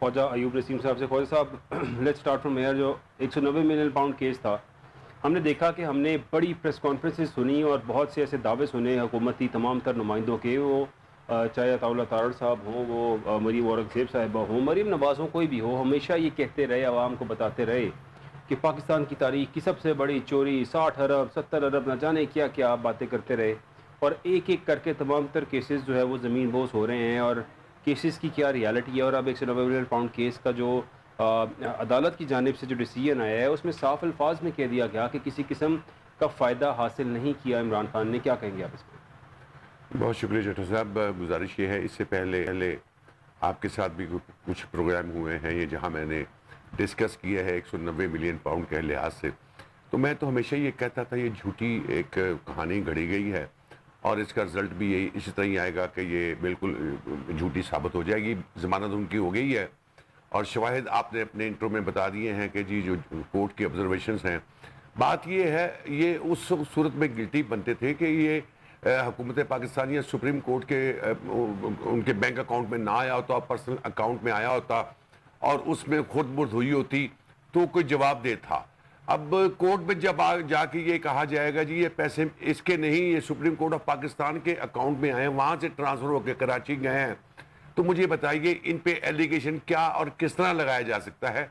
خواجہ ایوب نسیم صاحب سے. خواجہ صاحب لیٹس اسٹارٹ فرام ہیئر. جو 190 ملین پاؤنڈ کیس تھا, ہم نے دیکھا کہ ہم نے بڑی پریس کانفرنسز سنی اور بہت سے ایسے دعوے سنے حکومتی تمام تر نمائندوں کے, وہ چاہے عطاء اللہ تارڑ صاحب ہوں, وہ مریم اورنگزیب صاحبہ ہوں, مریم نواز ہوں, کوئی بھی ہو, ہمیشہ یہ کہتے رہے, عوام کو بتاتے رہے کہ پاکستان کی تاریخ کی سب سے بڑی چوری 60 ارب 70 ارب نہ جانے کیا کیا باتیں کرتے رہے. اور ایک ایک کر کے تمام تر کیسز جو ہے وہ زمین بوس ہو رہے ہیں. اور کیسز کی کیا ریالٹی ہے, اور اب 190 ملین پاؤنڈ کیس کا جو عدالت کی جانب سے جو ڈیسیجن آیا ہے اس میں صاف الفاظ میں کہہ دیا گیا کہ کسی قسم کا فائدہ حاصل نہیں کیا عمران خان نے. کیا کہیں گے آپ اس میں؟ بہت شکریہ جٹھا صاحب. گزارش یہ ہے, اس سے پہلے آپ کے ساتھ بھی کچھ پروگرام ہوئے ہیں یہ جہاں میں نے ڈسکس کیا ہے 190 ملین پاؤنڈ کے لحاظ سے, تو میں تو ہمیشہ یہ کہتا تھا یہ جھوٹی ایک کہانی گھڑی گئی ہے اور اس کا رزلٹ بھی یہی اسی طرح ہی آئے گا کہ یہ بالکل جھوٹی ثابت ہو جائے گی. ضمانت ان کی ہو گئی ہے اور شواہد آپ نے اپنے انٹرو میں بتا دیے ہیں کہ جی جو کورٹ کی آبزرویشنز ہیں. بات یہ ہے, یہ اس صورت میں گلٹی بنتے تھے کہ یہ حکومت پاکستان یا سپریم کورٹ کے ان کے بینک اکاؤنٹ میں نہ آیا ہوتا, پرسنل اکاؤنٹ میں آیا ہوتا اور اس میں خود برد ہوئی ہوتی تو کوئی جواب دہ تھا. اب کورٹ میں جب جا کے یہ کہا جائے گا جی یہ پیسے اس کے نہیں, یہ سپریم کورٹ آف پاکستان کے اکاؤنٹ میں آئے ہیں, وہاں سے ٹرانسفر ہو کے کراچی گئے ہیں, تو مجھے بتائیے ان پہ ایلیگیشن کیا اور کس طرح لگایا جا سکتا ہے؟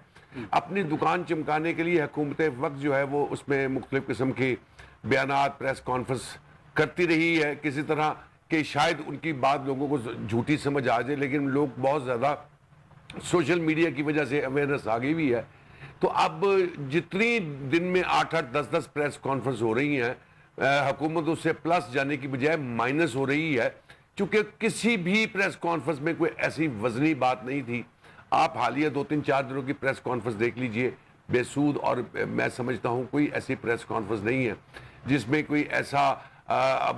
اپنی دکان چمکانے کے لیے حکومت وقت جو ہے وہ اس میں مختلف قسم کی بیانات, پریس کانفرنس کرتی رہی ہے کسی طرح کہ شاید ان کی بات لوگوں کو جھوٹی سمجھ آ جائے, لیکن لوگ بہت زیادہ سوشل میڈیا کی وجہ سے اویئرنیس آ گئی بھی ہے. تو اب جتنی دن میں 8-8 10-10 پریس کانفرنس ہو رہی ہیں, حکومت اس سے پلس جانے کی بجائے مائنس ہو رہی ہے, چونکہ کسی بھی پریس کانفرنس میں کوئی ایسی وزنی بات نہیں تھی. آپ حالیہ 2-3-4 دنوں کی پریس کانفرنس دیکھ لیجئے, بے سود, اور میں سمجھتا ہوں کوئی ایسی پریس کانفرنس نہیں ہے جس میں کوئی ایسا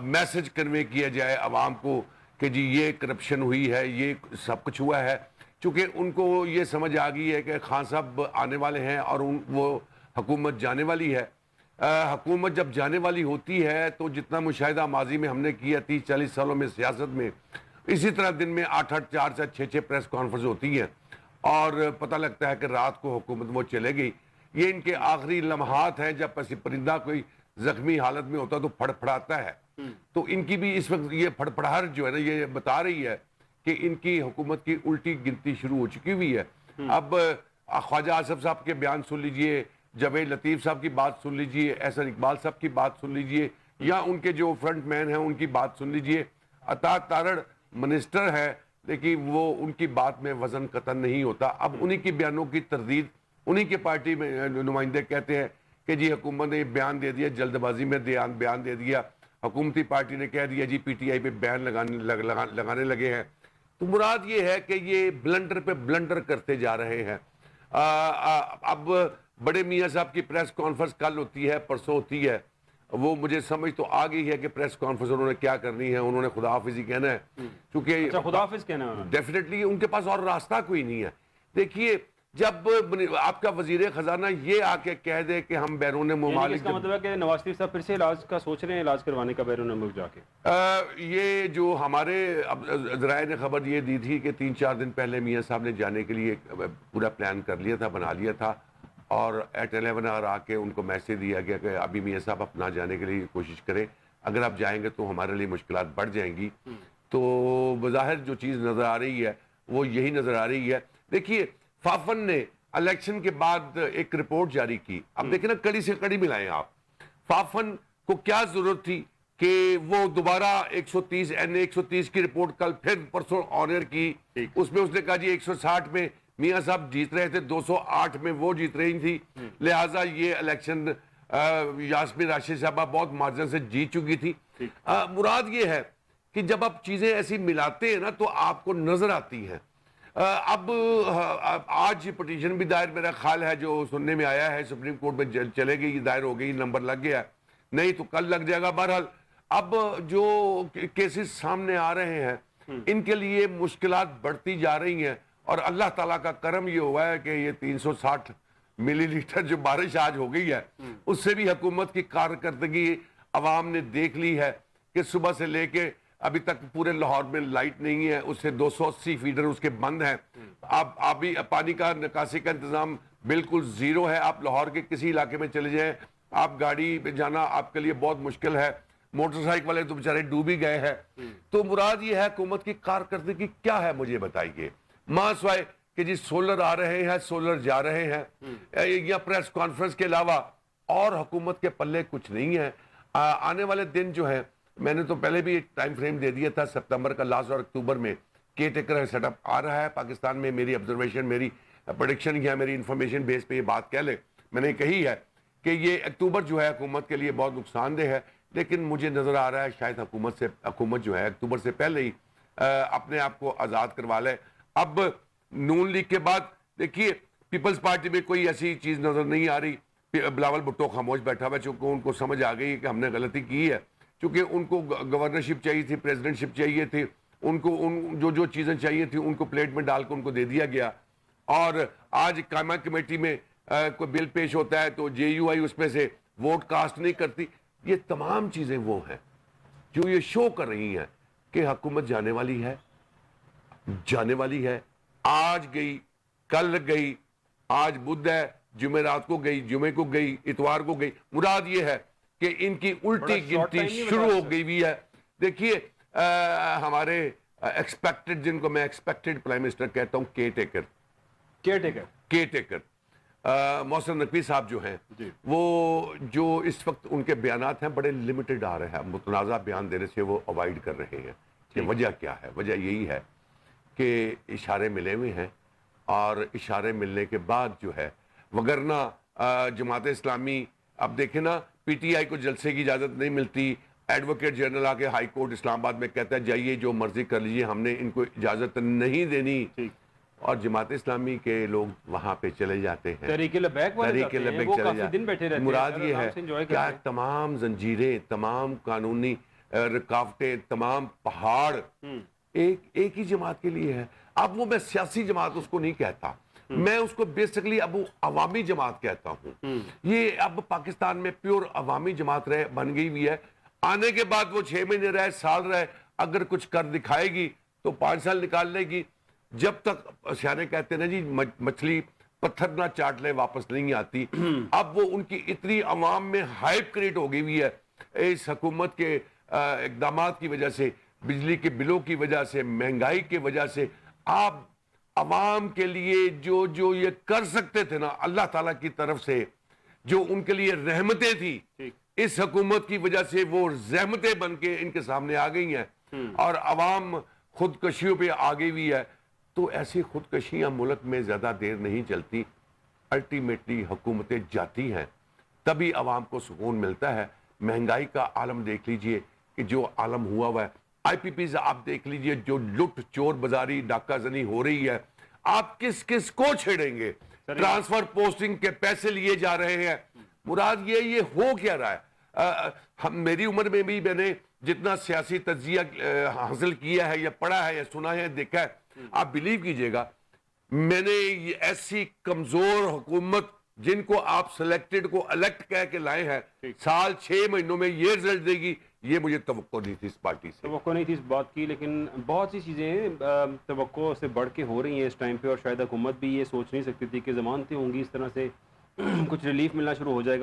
میسج کنوے کیا جائے عوام کو کہ جی یہ کرپشن ہوئی ہے, یہ سب کچھ ہوا ہے. چونکہ ان کو یہ سمجھ آ گئی ہے کہ خان صاحب آنے والے ہیں اور وہ حکومت جانے والی ہے. حکومت جب جانے والی ہوتی ہے تو جتنا مشاہدہ ماضی میں ہم نے کیا 30-40 سالوں میں سیاست میں, اسی طرح دن میں 8-8 4 سے 6 پریس کانفرنس ہوتی ہیں اور پتہ لگتا ہے کہ رات کو حکومت وہ چلے گئی. یہ ان کے آخری لمحات ہیں جب پسی پرندہ کوئی زخمی حالت میں ہوتا تو پھڑ پھڑاتا ہے. تو ان کی بھی اس وقت یہ پھڑ پھڑاہٹ جو ہے نا یہ بتا رہی ہے کہ ان کی حکومت کی الٹی گنتی شروع ہو چکی ہوئی ہے. اب خواجہ آصف صاحب کے بیان سن لیجئے, جاوید لطیف صاحب کی بات سن لیجئے, احسن اقبال صاحب کی بات سن لیجئے, یا ان کے جو فرنٹ مین ہیں ان کی بات سن لیجئے. عطا تارڑ منسٹر ہے لیکن وہ ان کی بات میں وزن قطن نہیں ہوتا. اب انہی کی بیانوں کی تردید انہی کے پارٹی میں نمائندے کہتے ہیں کہ جی حکومت نے بیان دے دیا, جلد بازی میں بیان دے دیا, حکومتی پارٹی نے کہہ دیا جی پی ٹی آئی پہ بیان لگانے لگے ہیں. تو مراد یہ ہے کہ یہ بلنڈر پہ بلنڈر کرتے جا رہے ہیں. اب بڑے میاں صاحب کی پریس کانفرنس کل ہوتی ہے, پرسوں ہوتی ہے, وہ مجھے سمجھ تو آ گئی ہے کہ پریس کانفرنس انہوں نے کیا کرنی ہے, انہوں نے خدا حافظ ہی کہنا ہے, کیونکہ خدا حافظ کہنا ہے ڈیفینیٹلی ان کے پاس اور راستہ کوئی نہیں ہے. دیکھیے جب آپ کا وزیر خزانہ یہ آ کے کہہ دے کہ ہم بیرون ممالک, اس کا مطلب ہے کہ نواز شریف صاحب پھر سے علاج کا سوچ رہے ہیں, علاج کروانے کا بیرون ملک جا کے. یہ جو ہمارے ذرائع نے خبر یہ دی تھی کہ 3-4 دن پہلے میاں صاحب نے جانے کے لیے پورا پلان کر لیا تھا, بنا لیا تھا, اور ایٹ 11 آور آ کے ان کو میسیج دیا گیا کہ ابھی میاں صاحب اپنا جانے کے لیے کوشش کریں, اگر آپ جائیں گے تو ہمارے لیے مشکلات بڑھ جائیں گی. تو بظاہر جو چیز نظر آ رہی ہے وہ یہی نظر آ رہی ہے. دیکھیے فافن نے الیکشن کے بعد ایک رپورٹ جاری کی. اب دیکھیں نا, کڑی سے کڑی ملائیں آپ. فافن کو کیا ضرورت تھی کہ وہ دوبارہ 130 کی رپورٹ کل پھر پرسوں آنر کی, اس میں اس نے کہا جی 160 میں میاں صاحب جیت رہے تھے, 208 میں وہ جیت رہی تھی, لہٰذا یہ الیکشن یاسمین راشد صاحبہ بہت مارجن سے جیت چکی تھی. مراد یہ ہے کہ جب آپ چیزیں ایسی ملاتے ہیں نا تو آپ کو نظر آتی ہیں. اب آج پٹیشن بھی دائر میرا خیال ہے جو سننے میں آیا ہے سپریم کورٹ میں چلے گئی, دائر ہو گئی, نمبر لگ گیا, نہیں تو کل لگ جائے گا. بہرحال اب جو کیسز سامنے آ رہے ہیں ان کے لیے مشکلات بڑھتی جا رہی ہیں, اور اللہ تعالیٰ کا کرم یہ ہوا ہے کہ یہ 360 ملی لیٹر جو بارش آج ہو گئی ہے اس سے بھی حکومت کی کارکردگی عوام نے دیکھ لی ہے کہ صبح سے لے کے ابھی تک پورے لاہور میں لائٹ نہیں ہے, اس سے 280 فیڈر اس کے بند ہیں. آپ بھی پانی کا نکاسی کا انتظام بالکل زیرو ہے. آپ لاہور کے کسی علاقے میں چلے جائیں, آپ گاڑی پہ جانا آپ کے لیے بہت مشکل ہے. موٹر سائیکل والے تو بیچارے ڈوب ہی گئے ہیں. تو مراد یہ ہے حکومت کی کارکردگی کیا ہے مجھے بتائیے, ماں سوائے کہ جی سولر آ رہے ہیں, سولر جا رہے ہیں, یا پریس کانفرنس کے علاوہ اور حکومت کے پلے کچھ نہیں ہے. آنے والے دن جو ہے, میں نے تو پہلے بھی ایک ٹائم فریم دے دیا تھا, سپتمبر کا لاسٹ اور اکتوبر میں کیئر ٹیکر سیٹ اپ آ رہا ہے پاکستان میں. میری آبزرویشن, میری پریڈکشن یا میری انفارمیشن بیس پہ یہ بات کہہ لیں, میں نے کہی ہے کہ یہ اکتوبر جو ہے حکومت کے لیے بہت نقصان دہ ہے. لیکن مجھے نظر آ رہا ہے شاید حکومت جو ہے اکتوبر سے پہلے ہی اپنے آپ کو آزاد کروا لے. اب نون لیگ کے بعد دیکھیے پیپلز پارٹی میں کوئی ایسی چیز نظر نہیں آ رہی. بلاول بھٹو خاموش بیٹھا ہوا, چونکہ ان کو سمجھ آ گئی کہ ہم نے غلطی کی ہے, چونکہ ان کو گورنرشپ چاہیے تھی, پریزیڈنٹشپ چاہیے تھی, ان کو جو چیزیں چاہیے تھی ان کو پلیٹ میں ڈال کے ان کو دے دیا گیا. اور آج قائمہ کمیٹی میں کوئی بل پیش ہوتا ہے تو جے یو آئی اس میں سے ووٹ کاسٹ نہیں کرتی. یہ تمام چیزیں وہ ہیں جو یہ شو کر رہی ہیں کہ حکومت جانے والی ہے. آج گئی, کل گئی, آج بدھ ہے, جمعرات کو گئی, جمعے کو گئی, اتوار کو گئی. مراد یہ ہے کہ ان کی الٹی گنتی شروع ہو گئی بھی ہے. دیکھیے ہمارے ایکسپیکٹڈ, جن کو میں ایکسپیکٹڈ پرائم منسٹر کہتا ہوں, کیئر ٹیکر محسن نقوی صاحب جو ہیں, وہ جو اس وقت ان کے بیانات ہیں بڑے لمیٹڈ آ رہے ہیں. متنازع بیان دینے سے وہ اوائڈ کر رہے ہیں. کہ وجہ کیا ہے؟ وجہ یہی ہے کہ اشارے ملے ہوئے ہیں, اور اشارے ملنے کے بعد جو ہے, وگرنہ جماعت اسلامی, اب دیکھیں نا, پی ٹی آئی کو جلسے کی اجازت نہیں ملتی. ایڈوکیٹ جنرل آ کے ہائی کورٹ اسلام آباد میں کہتا ہے جائیے جو مرضی کر لیجیے, ہم نے ان کو اجازت نہیں دینی. اور جماعت اسلامی کے لوگ وہاں پہ چلے جاتے ہیں, تحریک لبیک چلے جاتے ہیں. مراد یہ ہے کیا تمام زنجیریں, تمام قانونی رکاوٹیں, تمام پہاڑ ایک ہی جماعت کے لیے ہے. اب وہ میں سیاسی جماعت اس کو نہیں کہتا, میں اس کو بیسکلی اب عوامی جماعت کہتا ہوں. یہ اب پاکستان میں پیور عوامی جماعت بن گئی ہوئی ہے. آنے کے بعد وہ 6 مہینے رہے, سال رہے, اگر کچھ کر دکھائے گی تو 5 سال نکال لے گی. جب تک سیانے کہتے ہیں نا جی, مچھلی پتھر نہ چاٹ لے واپس نہیں آتی. اب وہ ان کی اتنی عوام میں ہائپ کریٹ ہو گئی ہوئی ہے اس حکومت کے اقدامات کی وجہ سے, بجلی کے بلوں کی وجہ سے, مہنگائی کی وجہ سے. آپ عوام کے لیے جو یہ کر سکتے تھے نا, اللہ تعالیٰ کی طرف سے جو ان کے لیے رحمتیں تھی, اس حکومت کی وجہ سے وہ زحمتیں بن کے ان کے سامنے آ گئی ہیں, اور عوام خودکشیوں پہ آ گئی ہوئی ہے. تو ایسی خودکشیاں ملک میں زیادہ دیر نہیں چلتی. الٹیمیٹلی حکومتیں جاتی ہیں, تبھی عوام کو سکون ملتا ہے. مہنگائی کا عالم دیکھ لیجئے کہ جو عالم ہوا ہے. آئی پی پیز آپ دیکھ لیجئے, جو لٹ چور بازاری ڈاکہ زنی ہو رہی ہے. آپ کس کو چھیڑیں گے؟ ٹرانسفر پوسٹنگ کے پیسے لیے جا رہے ہیں. مراد یہ ہو کیا رہا ہے؟ میری عمر میں بھی میں نے جتنا سیاسی تجزیہ حاصل کیا ہے یا پڑھا ہے یا سنا ہے دیکھا ہے, آپ بلیو کیجئے گا, میں نے ایسی کمزور حکومت جن کو آپ سلیکٹڈ کو الیکٹ کہہ کے لائے ہیں, سال 6 مہینوں میں یہ رزلٹ دے گی, یہ مجھے توقع نہیں تھی اس پارٹی سے. توقع نہیں تھی اس بات کی, لیکن بہت سی چیزیں توقع سے بڑھ کے ہو رہی ہیں اس ٹائم پہ, اور شاید حکومت بھی یہ سوچ نہیں سکتی تھی کہ ضمانتیں ہوں گی اس طرح سے, کچھ ریلیف ملنا شروع ہو جائے گا.